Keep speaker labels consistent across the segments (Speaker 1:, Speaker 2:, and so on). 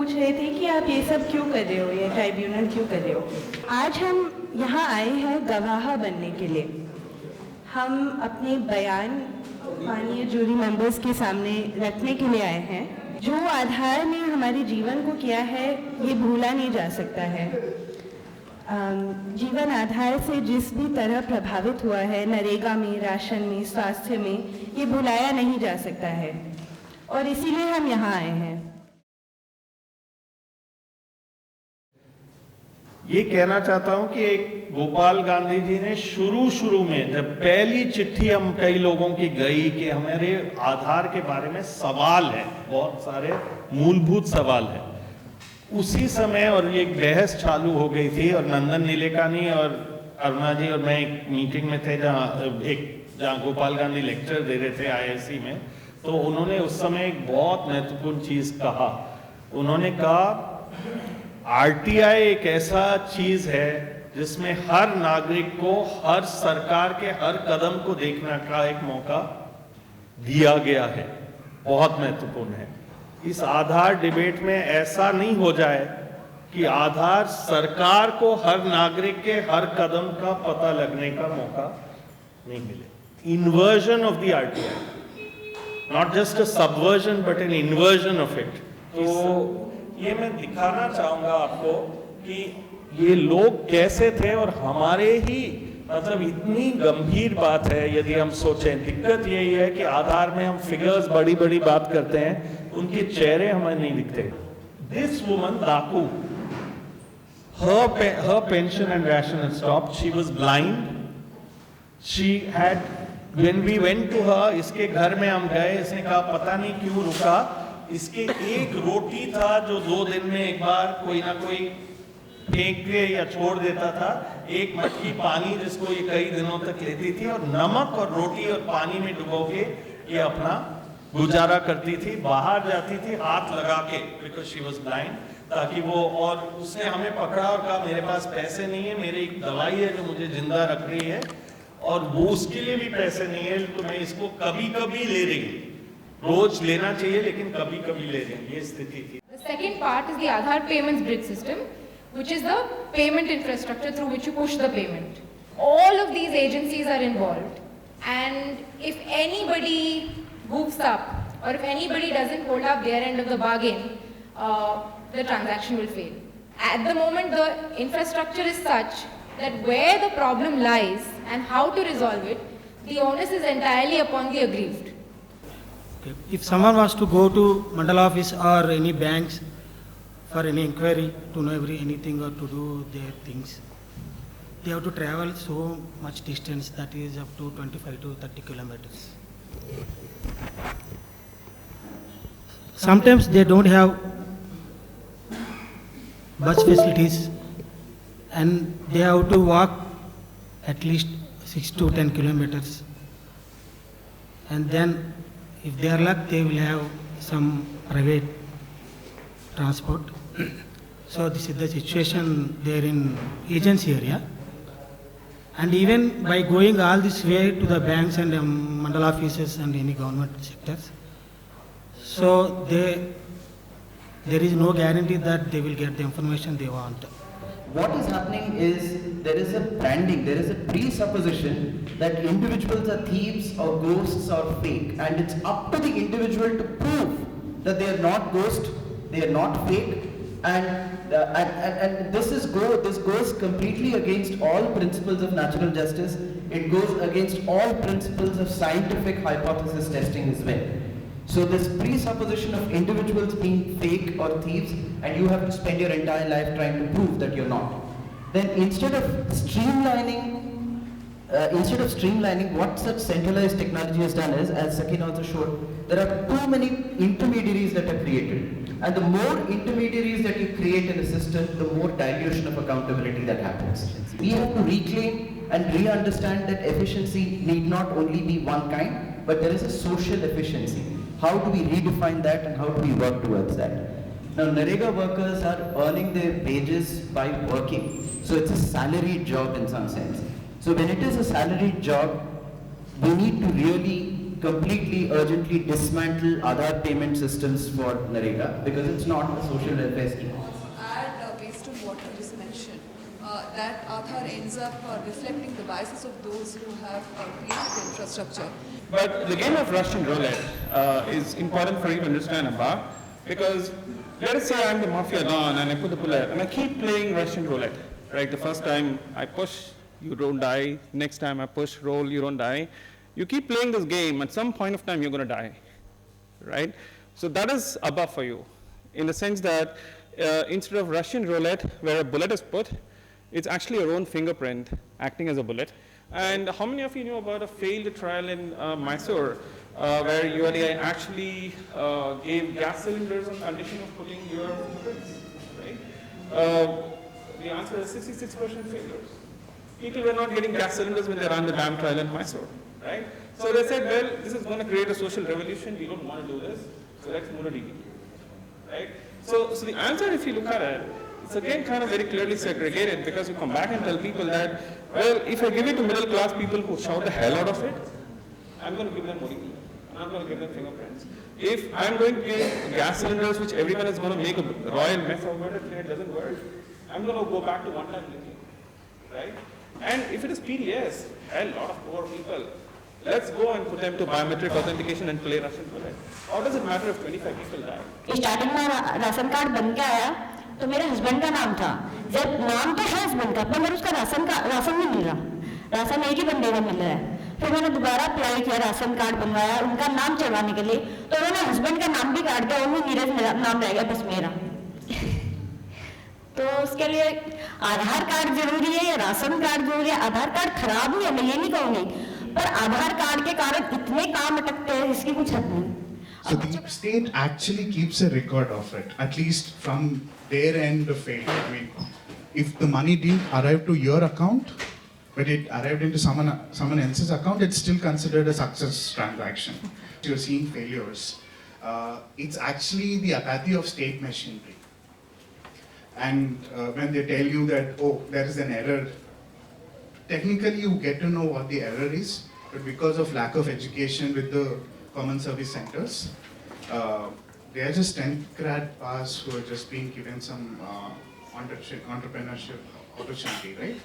Speaker 1: पूछ रहे थे कि आप ये सब क्यों कर रहे हो, ये ट्राइब्यूनल क्यों कर रहे हो। आज हम यहाँ आए हैं गवाह बनने के लिए। हम अपने बयान माननीय जूरी मेंबर्स के सामने रखने के लिए आए हैं। जो आधार ने हमारे जीवन को किया है ये भूला नहीं जा सकता है। जीवन आधार से जिस भी तरह प्रभावित हुआ है, नरेगा में, राशन में, स्वास्थ्य में, ये भुलाया नहीं जा सकता है और इसीलिए हम यहाँ आए हैं।
Speaker 2: ये कहना चाहता हूं कि एक गोपाल गांधी जी ने शुरू में जब पहली चिट्ठी हम कई लोगों की गई कि हमारे आधार के बारे में सवाल है, बहुत सारे मूलभूत सवाल है, उसी समय और ये एक बहस चालू हो गई थी और नंदन नीलेकानी और अरुणा जी और मैं एक मीटिंग में थे जहाँ गोपाल गांधी लेक्चर दे रहे थे आईआईसी में। तो उन्होंने उस समय एक बहुत महत्वपूर्ण चीज कहा। उन्होंने कहा आरटीआई एक ऐसा चीज है जिसमें हर नागरिक को हर सरकार के हर कदम को देखने का एक मौका दिया गया है, बहुत महत्वपूर्ण है। इस आधार डिबेट में ऐसा नहीं हो जाए कि आधार सरकार को हर नागरिक के हर कदम का पता लगने का मौका नहीं मिले। Inversion of the RTI, not just a subversion but an inversion of it. तो ये मैं दिखाना चाहूंगा आपको कि ये लोग कैसे थे और हमारे ही मतलब इतनी गंभीर बात है यदि हम सोचें। दिक्कत यही है कि आधार में हम फिगर्स बड़ी बड़ी बात करते हैं, उनके चेहरे हमें नहीं दिखते। दिस वुमन दाकू, her pension and ration had stopped. She was blind. She had, when we went to her, इसके घर में हम गए, इसने कहा पता नहीं क्यों रुका। इसके एक रोटी था जो 2 दिन में एक बार कोई ना कोई फेंक के या छोड़ देता था, एक मटकी पानी जिसको ये कई दिनों तक लेती थी, और नमक और रोटी और पानी में डुबो के ये अपना गुजारा करती थी। बाहर जाती थी हाथ लगा के, बिकॉज शी वॉज ब्लाइंड, ताकि वो, और उसने हमें पकड़ा और कहा मेरे पास पैसे नहीं है, मेरी एक दवाई है जो मुझे जिंदा रख रही है और वो उसके लिए भी पैसे नहीं है, तो मैं इसको कभी कभी ले रही हूँ। रोज लेना चाहिए लेकिन कभी कभी ले रही हूँ, ये स्थिति थी।
Speaker 3: The second part is the Aadhaar payments bridge system, which is the payment infrastructure through which you push the payment. All of these agencies are involved, and if anybody goofs up or if anybody doesn't hold up their end of the bargain, the transaction will fail. At the moment, the infrastructure is such that where the problem lies and how to resolve it, the onus is entirely upon the aggrieved.
Speaker 4: Okay. If someone wants to go to Mandal office or any banks for any inquiry to know anything or to do their things, they have to travel so much distance, that is up to 25 to 30 kilometers. Sometimes they don't have bus facilities and they have to walk at least 6 to 10 kilometers, and then if they are lucky they will have some private transport. So this is the situation there in agency area, and even by going all this way to the banks and mandal offices and any government sectors, so there is no guarantee that they will get the information they want.
Speaker 5: What is happening is there is a branding, there is a presupposition that individuals are thieves or ghosts or fake, and it's up to the individual to prove that they are not ghost, they are not fake, and this goes completely against all principles of natural justice. It goes against all principles of scientific hypothesis testing as well. So this presupposition of individuals being fake or thieves, and you have to spend your entire life trying to prove that you're not. Then instead of streamlining, what such centralized technology has done is, as Sakin also showed, there are too many intermediaries that are created. And the more intermediaries that you create in a system, the more dilution of accountability that happens. We have to reclaim and re-understand that efficiency need not only be one kind, but there is a social efficiency. How do we redefine that and how do we work towards that? Now, Narega workers are earning their wages by working. So it's a salaried job in some sense. So when it is a salaried job, we need to really completely, urgently dismantle Aadhaar payment systems for Narega because it's not a social welfare scheme.
Speaker 6: Add based on what you just mentioned, that Aadhaar ends up reflecting the biases of those who have created the infrastructure.
Speaker 7: But the game of Russian roulette is important for you to understand about, because let us say I'm the mafia don and I put the bullet and I keep playing Russian roulette, right? The first time I push, you don't die. Next time I push, roll, you don't die. You keep playing this game, at some point of time you're going to die, right? So that is a buff for you, in the sense that instead of Russian roulette, where a bullet is put, it's actually your own fingerprint acting as a bullet. And how many of you know about a failed trial in Mysore, where UIDAI actually gave gas cylinders on condition of putting your fingerprints, right? The answer is 66% failures. People were not getting gas cylinders when they ran the damn trial in Mysore, right? So they said, well, this is going to create a social revolution. We don't want to do this, so let's move to DB, right? So the answer, if you look at it, it's again kind of very clearly segregated, because you come back and tell people that, well, if I give it to middle class people who shout the hell out of it, I'm going to give them money. I'm going to give them fingerprints. If I'm going to give gas cylinders, which everyone is going to make a royal mess of it, and it doesn't work, I'm going to go back to one-time linking, right? And if it is PDS, a lot of poor people, let's go and put them to biometric authentication and play Russian roulette. How does it matter if 25 people die?
Speaker 8: Starting में ration card बन के आया तो मेरे husband का नाम था, जब नाम तो है हस्बैंड का पर मेरे उसका राशन नहीं मिल रहा, राशन एक ही बंदे का मिल रहा है। फिर मैंने दोबारा अप्लाई किया, राशन कार्ड बनवाया उनका नाम चढ़वाने के लिए, तो उन्होंने हस्बैंड का नाम भी काट दिया, उन्हें नीरज मेरा नाम रह गया बस मेरा। तो उसके लिए आधार कार्ड जरूरी है या राशन कार्ड जरूरी है? आधार कार्ड खराब नहीं है, मैं ये नहीं कहूँगी, पर आधार कार्ड के कारण इतने काम अटकते हैं इसकी कुछ हद नहीं।
Speaker 9: So the state actually keeps a record of it, at least from their end of failure. I mean, if the money didn't arrive to your account, but it arrived into someone else's account, it's still considered a success transaction. You're seeing failures. It's actually the apathy of state machinery. And when they tell you that, oh, there is an error, technically you get to know what the error is, but because of lack of education with the common service centers, they are just 10th grad pass who are just being given some entrepreneurship opportunity, right?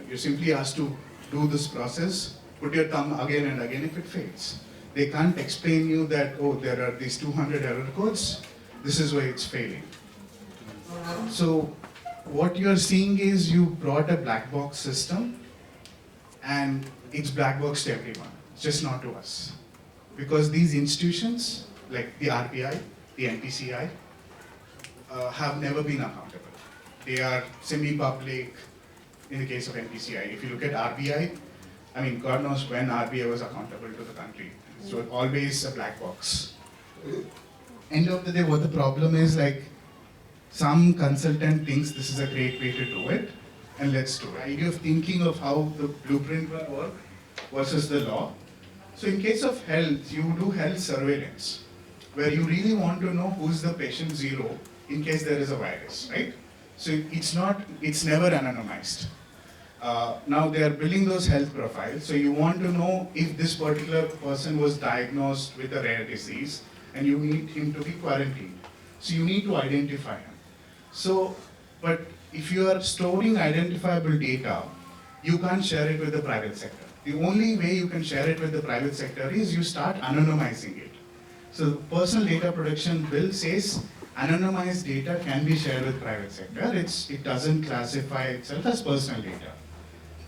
Speaker 9: You're simply asked to do this process, put your thumb again and again if it fails. They can't explain you that, oh, there are these 200 error codes, this is why it's failing. So what you're seeing is you brought a black box system and it's black box to everyone, just not to us. Because these institutions, like the RBI, the NPCI, have never been accountable. They are semi-public in the case of NPCI. If you look at RBI, I mean, God knows when RBI was accountable to the country. So always a black box. End of the day, what the problem is, like, some consultant thinks this is a great way to do it, and let's do it. The idea of thinking of how the blueprint will work versus the law. So in case of health, you do health surveillance, where you really want to know who's the patient zero in case there is a virus, right? So it's never anonymized. Now they are building those health profiles, so you want to know if this particular person was diagnosed with a rare disease and you need him to be quarantined. So you need to identify him. So, but if you are storing identifiable data, you can't share it with the private sector. The only way you can share it with the private sector is you start anonymizing it. So the Personal Data Protection Bill says anonymized data can be shared with private sector. It doesn't classify itself as personal data.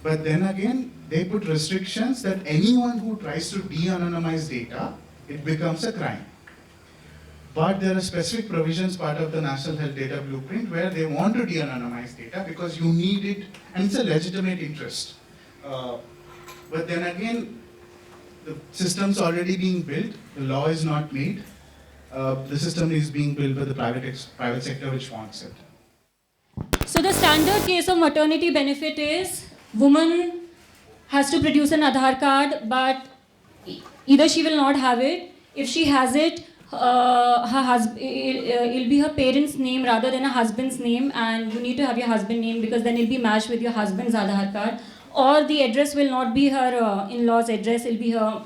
Speaker 9: But then again, they put restrictions that anyone who tries to de-anonymize data, it becomes a crime. But there are specific provisions part of the National Health Data Blueprint where they want to de-anonymize data because you need it, and it's a legitimate interest. But then again, the system's already being built, the law is not made, the system is being built by the private sector which wants it.
Speaker 10: So the standard case of maternity benefit is woman has to produce an Aadhaar card, but either she will not have it. If she has it, it'll be her parents' name rather than a husband's name, and you need to have your husband's name because then it'll be matched with your husband's Aadhaar card. Or the address will not be her in-laws' address, it'll be her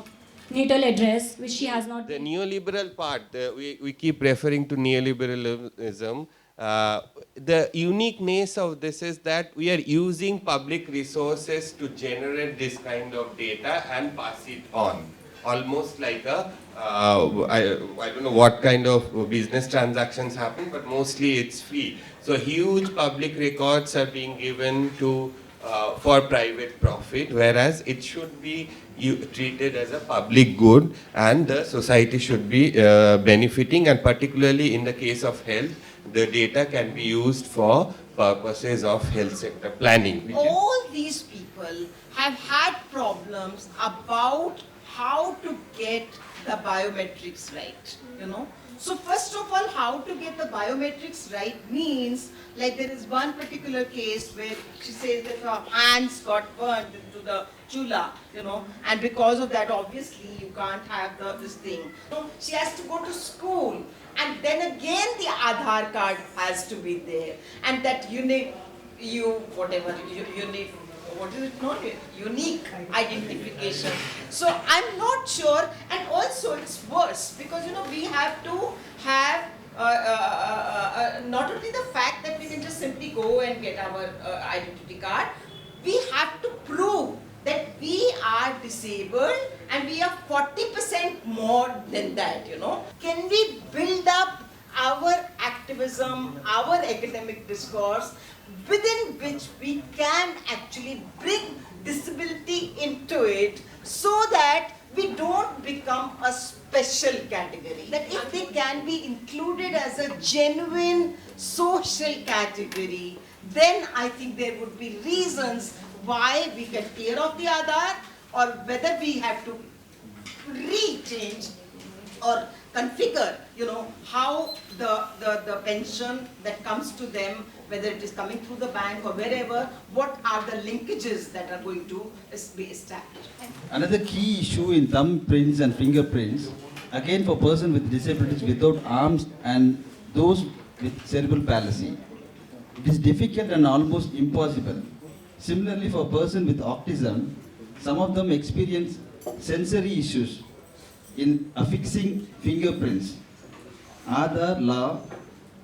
Speaker 10: natal address, which she has not.
Speaker 11: The neoliberal part, we keep referring to neoliberalism. The uniqueness of this is that we are using public resources to generate this kind of data and pass it on. Almost like a, I don't know what kind of business transactions happen, but mostly it's free. So huge public records are being given to for private profit, whereas it should be treated as a public good and the society should be benefiting, and particularly in the case of health, the data can be used for purposes of health sector planning.
Speaker 12: All these people have had problems about how to get the biometrics right, you know. So first of all, how to get the biometrics right means, like there is one particular case where she says that her hands got burned into the chula, you know, and because of that, obviously, you can't have this thing. So she has to go to school, and then again the Aadhaar card has to be there, and that unique identification. So I'm not sure, and also it's worse because, you know, we have to have not only the fact that we can just simply go and get our identity card, we have to prove that we are disabled and we are 40% more than that, you know. Can we build up our activism, our academic discourse, within which we can actually bring disability into it so that we don't become a special category. That if they can be included as a genuine social category, then I think there would be reasons why we can clear off the Aadhaar, or whether we have to re-change or configure, you know, how the pension that comes to them, whether it is coming through the bank or wherever, what are the linkages that are going to be established.
Speaker 13: Another key issue in thumbprints and fingerprints, again for persons with disabilities without arms and those with cerebral palsy, it is difficult and almost impossible. Similarly, for a person with autism, some of them experience sensory issues in affixing fingerprints. Aadhaar law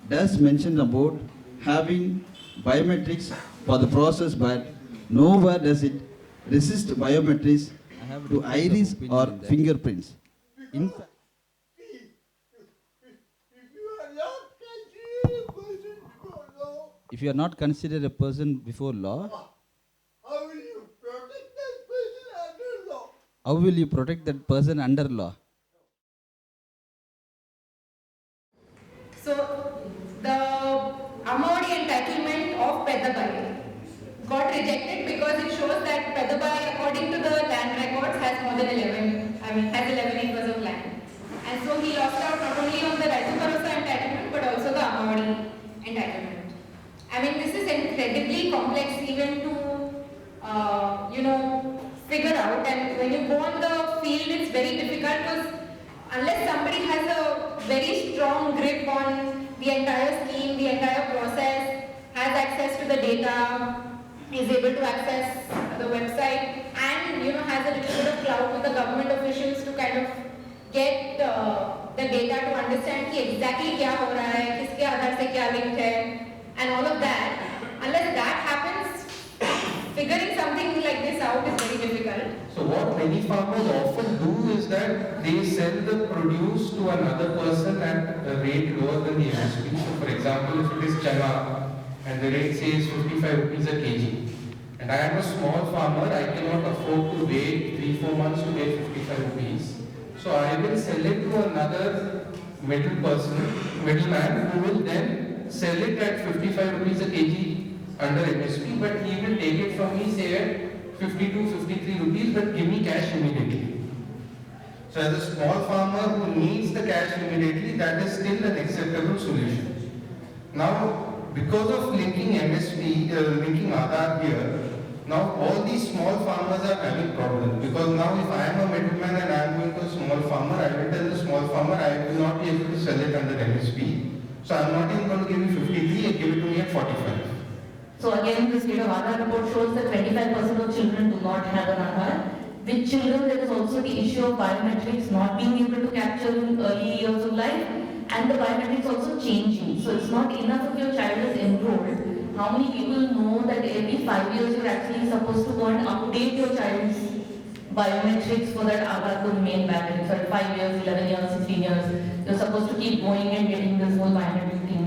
Speaker 13: does mention about having biometrics for the process, but nowhere does it resist biometrics to iris or fingerprints. In fact, if you are not considered a person before law, how will you protect that person under law?
Speaker 3: So, the Amawadi entitlement of Pedabai got rejected because it shows that Pedabai, according to the land records, has more than 11 acres of land. And so he lost out not only on the Raitu Bharosa entitlement, but also the Amawadi entitlement. I mean, this is incredibly complex even to, figure out, and when you go on the field, it's very difficult because unless somebody has a very strong grip on the entire scheme, the entire process, has access to the data, is able to access the website, and has a little bit of clout with the government officials to kind of get the data to understand कि exactly क्या हो रहा है, किसके आधार से क्या linked है, and all of that. Unless that happens, figuring something like this out is very difficult.
Speaker 14: So what many farmers often do is that they sell the produce to another person at a rate lower than the MSP. So for example, if it is chana and the rate says 55 rupees a kg, and I am a small farmer, I cannot afford to wait 3-4 months to get 55 rupees. So I will sell it to another middleman who will then sell it at 55 rupees a kg under MSP, but he will take it from me, say at 52, 53 rupees, but give me cash immediately. So as a small farmer who needs the cash immediately, that is still an acceptable solution. Now, because of linking MSP, linking Aadhaar here, now all these small farmers are having problems, because now if I am a middleman and I am going to a small farmer, I will tell the small farmer I will not be able to sell it under MSP. So I am not even going to give you 53, I give it to me at 45.
Speaker 8: So again, the state of Aadhaar report shows that 25% of children do not have an Aadhaar.
Speaker 15: With children, there is also the issue of biometrics not being able to capture in early years of life, and the biometrics also changing. So it's not enough if your child is enrolled. How many people know that every 5 years you're actually supposed to go and update your child's biometrics for that Aadhaar to remain valid? For 5 years, 11 years, 16 years, you're supposed to keep going and getting this whole biometric thing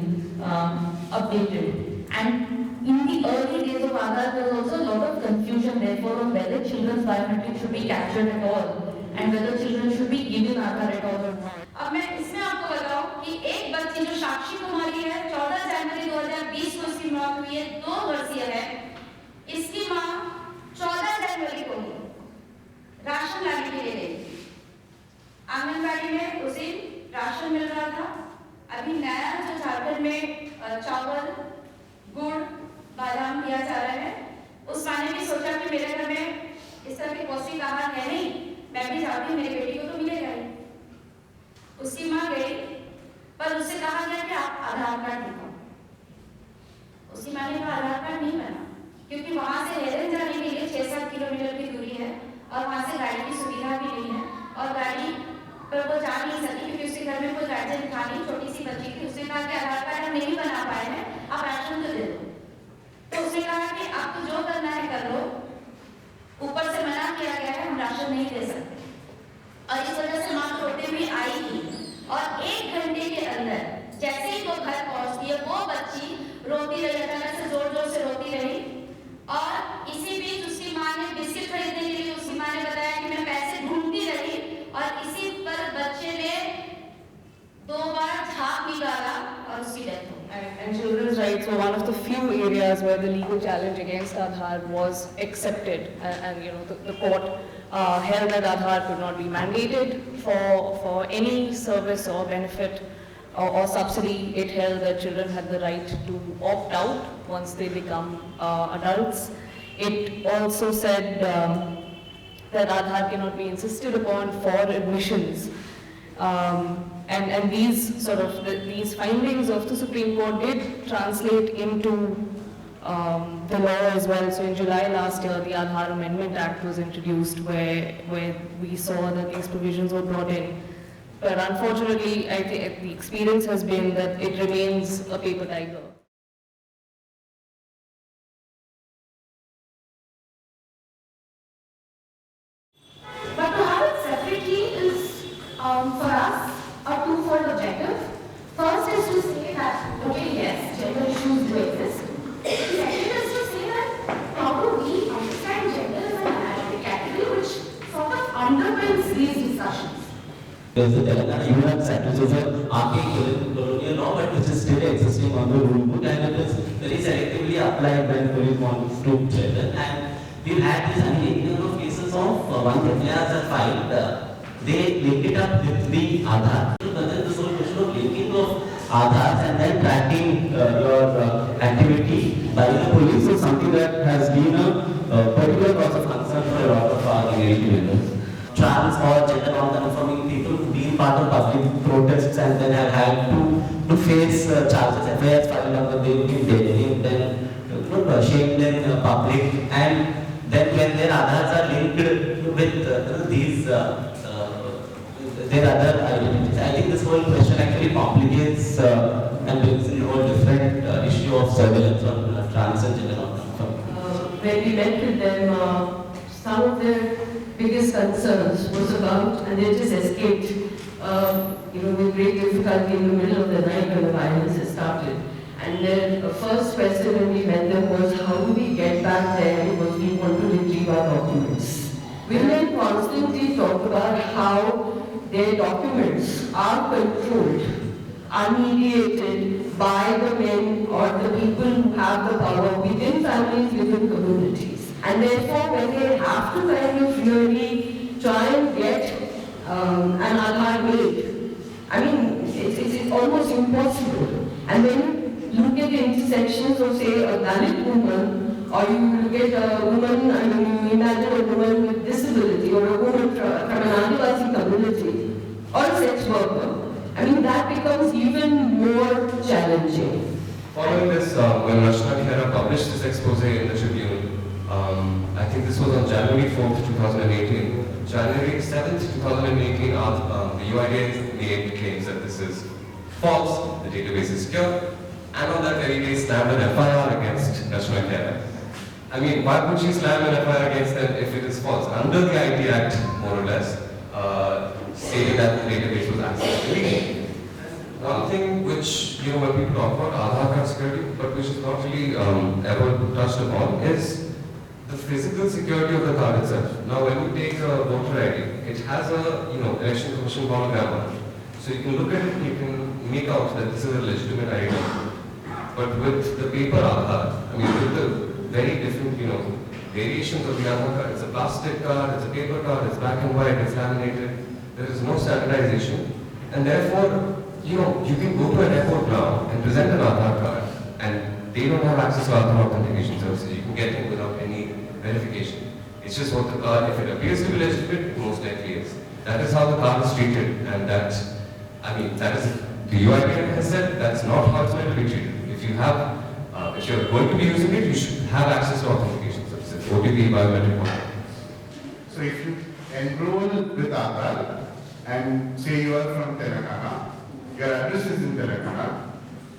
Speaker 15: updated. And in the early days of Aadhaar, there was also a lot of confusion therefore on whether children's biometrics should be captured at all and whether children should be given Aadhaar at all or not.
Speaker 16: अब मैं इसमें आपको बताऊं कि एक बच्ची जो साक्षी कुमारी है 14 जनवरी 2020 को इसकी मौत हुई है, 2 वर्षीय है। इसकी माँ 14 जनवरी को राशन लाने के लिए गई। आंगनबाड़ी में उसे राशन मिल रहा था। अभी नया जो झारखंड में चावल, गुड़, बादाम दिया जा रहा है, उस माँ ने भी सोचा कि मेरे घर में इस तरह के पौष्टिक आहार है नहीं, मैं भी जाती हूँ, मेरी बेटी को तो मिलेगा ही। उसकी माँ गई, पर उससे कहा गया कि आप आधार कार्ड दिखाओ। उसकी माँ ने कहा आधार कार्ड नहीं बना, क्योंकि वहाँ से हेरन जाने के लिए 6-7 किलोमीटर की दूरी है और वहाँ से गाड़ी की सुविधा भी नहीं है और गाड़ी पर वो जा नहीं सकती क्योंकि उसके घर में कोई गार्जियन था नहीं, छोटी सी बच्ची थी। उसने कहा कि आधार कार्ड हम नहीं बना पाए हैं, आप राशन तो दे दो। तो उसने कहा कि आपको जो करना है कर लो, ऊपर से मना किया गया है, हम राशन नहीं दे सकते। और इस वजह से माँ रोते हुए आई थी और 1 घंटे के अंदर जैसे ही वो घर पहुंचती है, वो बच्ची रोती रही, अचानक से जोर जोर से रोती रही। और इसी बीच उसकी माँ ने बिस्किट खरीदने के लिए उसकी माँ ने बताया कि मैं पैसे ढूंढती रही और इसी पर बच्चे ने 2 बार झाग भी डाला और उसकी डेथ हो गई।
Speaker 1: And children's rights were one of the few areas where the legal challenge against Aadhaar was accepted, and you know the court held that Aadhaar could not be mandated for any service or benefit or subsidy. It held that children had the right to opt out once they become adults. It also said that Aadhaar cannot be insisted upon for admissions. And these findings of the Supreme Court did translate into the law as well. So in July last year, the Aadhaar Amendment Act was introduced where we saw that these provisions were brought in. But unfortunately, I think the experience has been that it remains a paper tiger.
Speaker 16: But to have it separately is, for us, a twofold objective. First is to say that, okay, yes, gender issues do exist. Second is to say that how do we understand gender as an analytic category which sort of underpins these discussions.
Speaker 17: There's the Telangana Human Act, which is an archaic colonial law, but which is still existing on the rule book, and it is very selectively applied when the police wants to children. And we've had this number of cases of one FIRs are filed, they link it up with the Aadhaar. But then this whole question of linking of Aadhaars and then tracking your activity by the police is something that has been a particular cause of concern for a lot of our engaged members. Trans or gender non-conforming people who've been part of public protests and then have had to face charges, FIRs filed on they've been detained, then shamed in public, and then when their Aadhaars are linked with these their other identities. I think this whole question actually complicates and brings in a whole different issue of surveillance on trans and gender non-conforming.
Speaker 15: When we met with them, some of their biggest concerns was about, and they just escaped, with great difficulty in the middle of the night when the violence had started. And their first question when we met them was, how do we get back there because we want to retrieve our documents. Women constantly talk about how their documents are controlled, are mediated by the men or the people who have the power within families, within communities. And therefore, when they have to kind of really try and get an Aadhaar made, I mean, it's almost impossible. And when you look at the intersections of, say, a Dalit woman, or you look at a woman, I mean, you imagine a woman with disability, or a woman from an Adivasi community, or a sex worker. I mean, that becomes even more challenging.
Speaker 14: Following this, when Rachna Khera published this expose in the Tribune,
Speaker 18: I think this was on January 4th, 2018. January 7th, 2018, the UIDAI made claims that this is false, the database is secure, and on that very day slammed an FIR against Restaurant Care. I mean, why would she slam an FIR against them if it is false? Under the IT Act, more or less, stating that the database was accessed illegally. One thing which, when people talk about Aadhaar card security, but which is not really ever touched upon, is the physical security of the card itself. Now, when you take a voter ID, it has a, election commission hologram on it. So you can look at it, you can make out that this is a legitimate ID. But with the paper Aadhaar, with the very different, variations of the Aadhaar card, it's a plastic card, it's a paper card, it's black and white, it's laminated, there is no standardization. And therefore, you can go to an airport now and present an Aadhaar card, and they don't have access to Aadhaar authentication services. You can get in without any verification. It's just what the card, if it appears to be legitimate, most likely is. That is how the card is treated, and that is, the UIDAI has said that's not how it's meant to be treated. If you're going to be using it, you should have access to authentication services, OTP, biometric, whatever.
Speaker 9: So if you enroll with Aadhaar and say you are from Telangana, your address is in Telangana,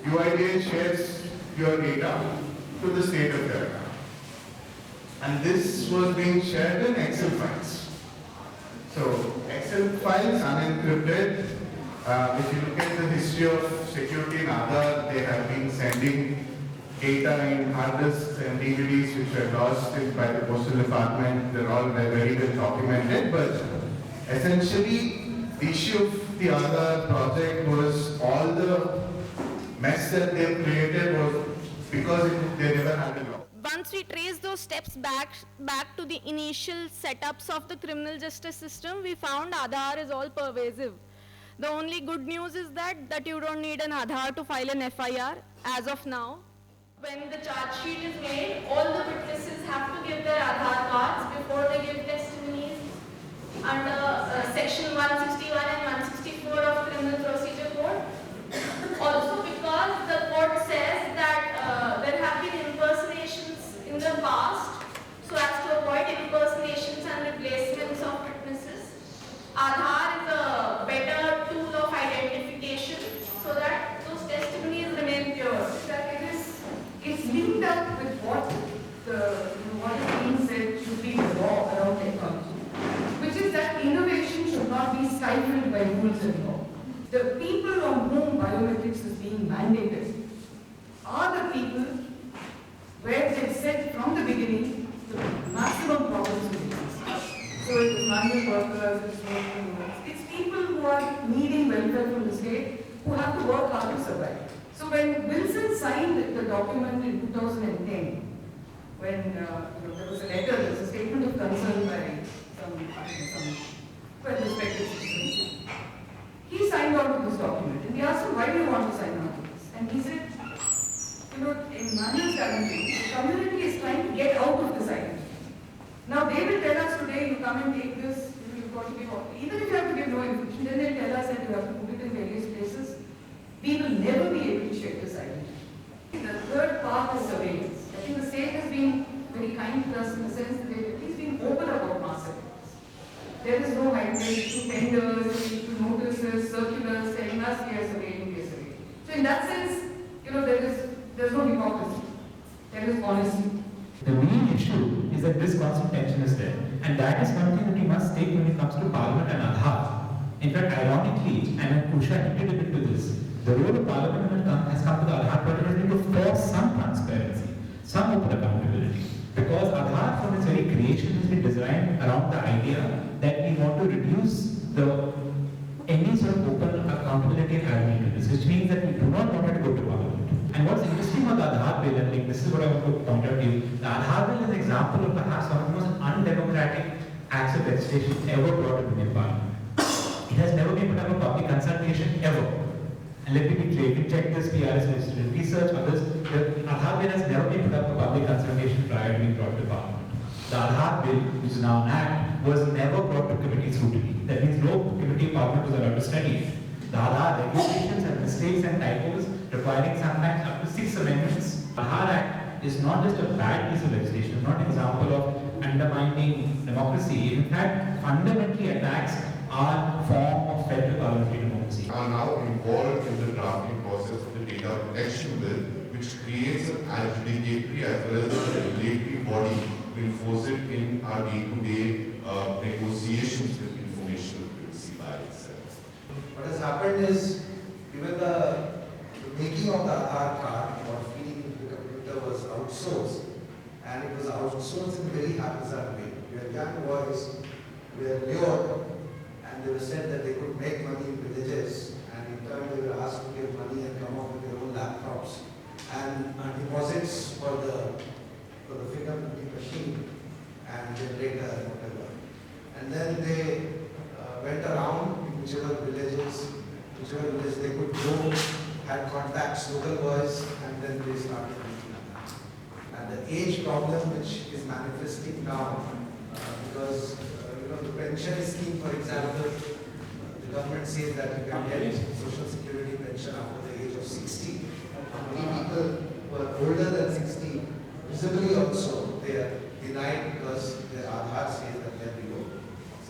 Speaker 9: UIDAI shares your data to the state of Telangana. And this was being shared in Excel files. So Excel files unencrypted. If you look at the history of security in Aadhaar, they have been sending data in hard disks and DVDs which were lost by the postal department. They're all very well documented, but essentially the issue of the Aadhaar project was all the mess that they created was because they never had a law.
Speaker 19: Once we trace those steps back to the initial setups of the criminal justice system, we found Aadhaar is all pervasive. The only good news is that you don't need an Aadhaar to file an FIR as of now. When the charge sheet is made, all the witnesses have to give their Aadhaar cards before they give testimonies under section 161 and 164 of Criminal Procedure Code. Also because the court says that there have been impersonations in the past, so as to avoid impersonations and replacements of witnesses, Aadhaar is a better tool of identification so that those testimonies remain pure.
Speaker 20: That it's linked up with what is being said should be the law around technology, which is that innovation should not be stifled by rules and law. The people on whom biometrics is being mandated are the people where they said from the beginning the maximum problems will exist. So it is manual workers, it's people who are needing welfare from the state who have to work hard to survive. So when Wilson signed the document in 2010, when there was a letter, there was a statement of concern by some well-respected citizens, he signed on to this document. And we asked him, why do you want to sign on to this? And he said, in manual strategy, the community is trying to get out of this identity. Now they will tell us today, you come and take this, you've got to give all. Even if you have to give no information, then they'll tell us that you have to put it in various places. We will never be able to share this identity. The third part is surveillance. I think the state has been very kind to us in the sense that they've at least been open about mass surveillance. There is no hiding to tenders, to notices, circulars telling us we are surveilling, we are surveilling. So in that sense, there's no hypocrisy. There is honesty.
Speaker 21: The main issue is that this constant tension is there, and that is something that we must take when it comes to Parliament and Aadhaar. In fact, ironically, and Usha hinted a bit to this, the role of Parliament has come to the Aadhaar project has been to force some transparency, some open accountability. Because Aadhaar from its very creation has been designed around the idea that we want to reduce any sort of open accountability and irony to this, which means that we do not want it to go to Parliament. And what's interesting about the Aadhaar bill, and this is what I want to point out to you, the Aadhaar bill is an example of perhaps one of the most undemocratic acts of legislation ever brought to the Indian Parliament. It has never been put up for public consultation ever. And let me be clear, you can check this, PRS Institute research, others, the Aadhaar bill has never been put up for public consultation prior to being brought to Parliament. The Aadhaar bill, which is now an act, was never brought to committee scrutiny. That means no committee of Parliament was allowed to study it. The Aadhaar regulations have mistakes and typos, requiring sometimes up to 6 amendments. The Aadhaar Act is not just a bad piece of legislation, it's not an example of undermining democracy. In fact, fundamentally attacks our form of federal parliamentary democracy.
Speaker 2: Are now involved in the drafting process of the data protection bill, which creates an adjudicatory as well as a regulatory body to enforce it in our day-to-day negotiations with information privacy by itself.
Speaker 22: What has happened is, even the making of the Aadhaar card or feeding into the computer was outsourced, and it was outsourced in a very haphazard way. Where young boys were lured, and they were said that they could make money in villages, and in turn they were asked to give money and come up with their own laptops and deposits for the fingerprinting machine and generator and whatever. And then they went around in whichever village they could go, had contacts, local boys, and then they started making that. And the age problem which is manifesting now, because the pension scheme, for example, the government says that you can get social security pension after the age of 60. Many people who are older than 60, visibly also, they are denied because their Aadhaar says that they are below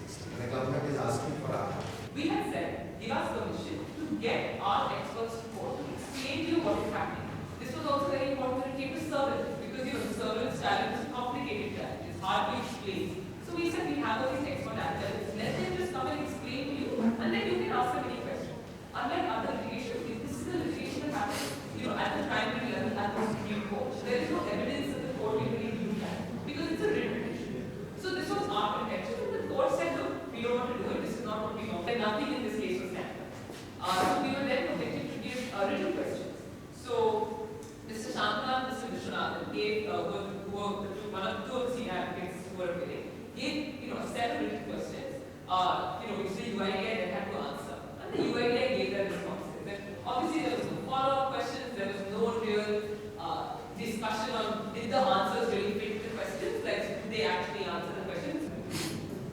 Speaker 22: 60. The government is asking for Aadhaar.
Speaker 23: We have said, give us permission to get our experts to court to explain to you what is happening. This was also very important when it came to surveillance, because the surveillance challenge is a complicated challenge, it's hard to explain. So we said we have all these expert analysts, let them just come and explain to you, and then you can ask them any question. Unlike other litigation, this is a litigation that happens at the primary level at the Supreme Court. There is no evidence that the court will really do that, because it's a written petition. So this was our intention, and the court said, look, we don't want to do it, this is not what we want. And nothing in this case was standard. So we were then permitted to give written questions. So Mr. Shantaram and Mr. Vishwanathan gave, one of two of the senior advocates who were appealing, gave several written questions, which the UIDAI then had to answer. And the UIDAI gave their responses. And obviously there was no follow-up questions, there was no real discussion on did the answers really fit the questions, like did they actually answer the questions.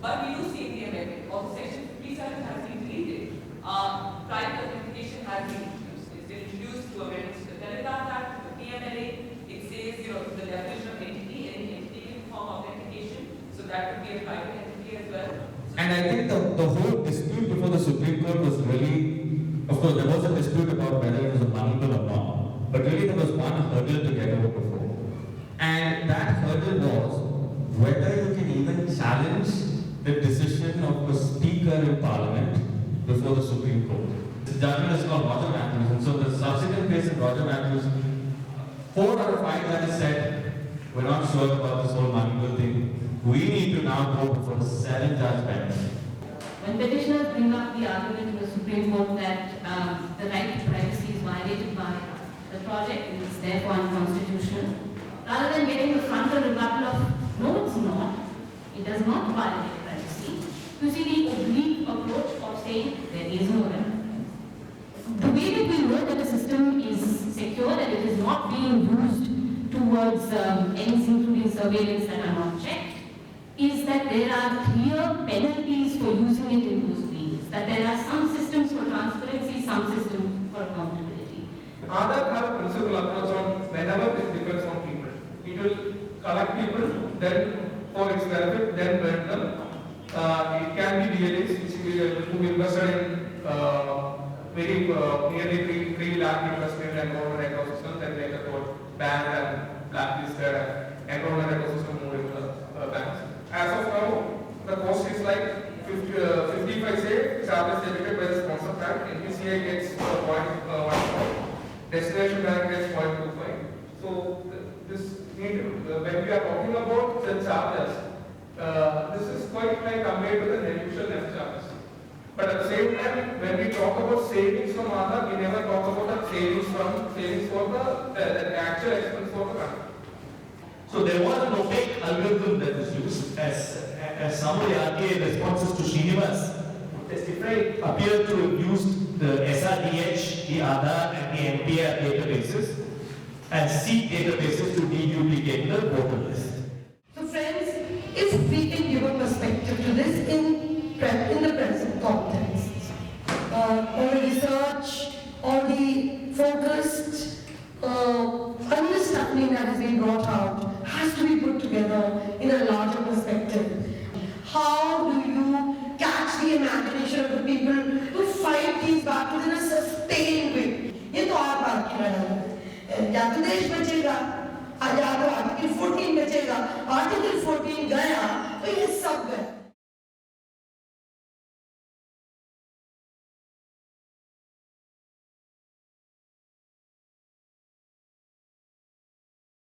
Speaker 23: But we do see in the amendment, also section 57 has been deleted. Private authentication has been introduced. It's been introduced through amendments to the Telegraph Act, to the PMLA. It says, the definition of entity, any entity can form authentication. So that would be a private entity as well.
Speaker 24: And I think the whole dispute before the Supreme Court was really, of course, there was a dispute about whether it was a money bill or not, but really there was one hurdle to get over before. And that hurdle was whether you can even challenge the decision of a speaker in Parliament before the Supreme Court. The judgment is called Roger Matthews, and so the subsequent case in Roger Matthews, 4 out of 5 judges said, we're not sure about this whole money bill thing. We need to now go before the 7-judge bench.
Speaker 16: When petitioners bring up the argument in the Supreme Court that the right to privacy is violated by the project and it's therefore unconstitutional, rather than getting the frontal rebuttal of no, it's not, it does not violate privacy, you see the oblique approach of saying there is no right. The way that we know that the system is secure and it is not being used towards ends including surveillance that are not checked is that there are clear penalties for using it in those means, that there are some systems for transparency, some systems for accountability.
Speaker 14: Aadhaar has a principal approach on whenever it depends on people. It will collect people, then for its benefit, then burn them. It can be DLAs who invested in nearly 3 lakh investment in environment ecosystem, then later got banned and blacklisted and environment ecosystem moved into the banks. As of now, the cost is like 55 say charges debited by the sponsor bank, NPCI gets 0.1, destination bank gets 0.25. So this need, when we are talking about the charges, this is quite high compared to the usual net charges. But at the same time, when we talk about savings from Aadhaar, we never talk about the savings for the actual expense for the country.
Speaker 25: So there was an opaque algorithm that was used as some of the RTA responses to Srinivas testified appear to have used the SRDH, the Aadhaar and the NPR databases as seed databases to deduplicate the voter list.
Speaker 15: So friends, if we can give a perspective to this in the present context, all the research, all the focused understanding that has been
Speaker 20: been brought out has to be put together in a larger perspective. How do you catch the imagination of the people to fight these battles in a sustained way? ये तो और बात की लड़ाई है. या तो देश बचेगा, या तो आर्टिकल 14 बचेगा, और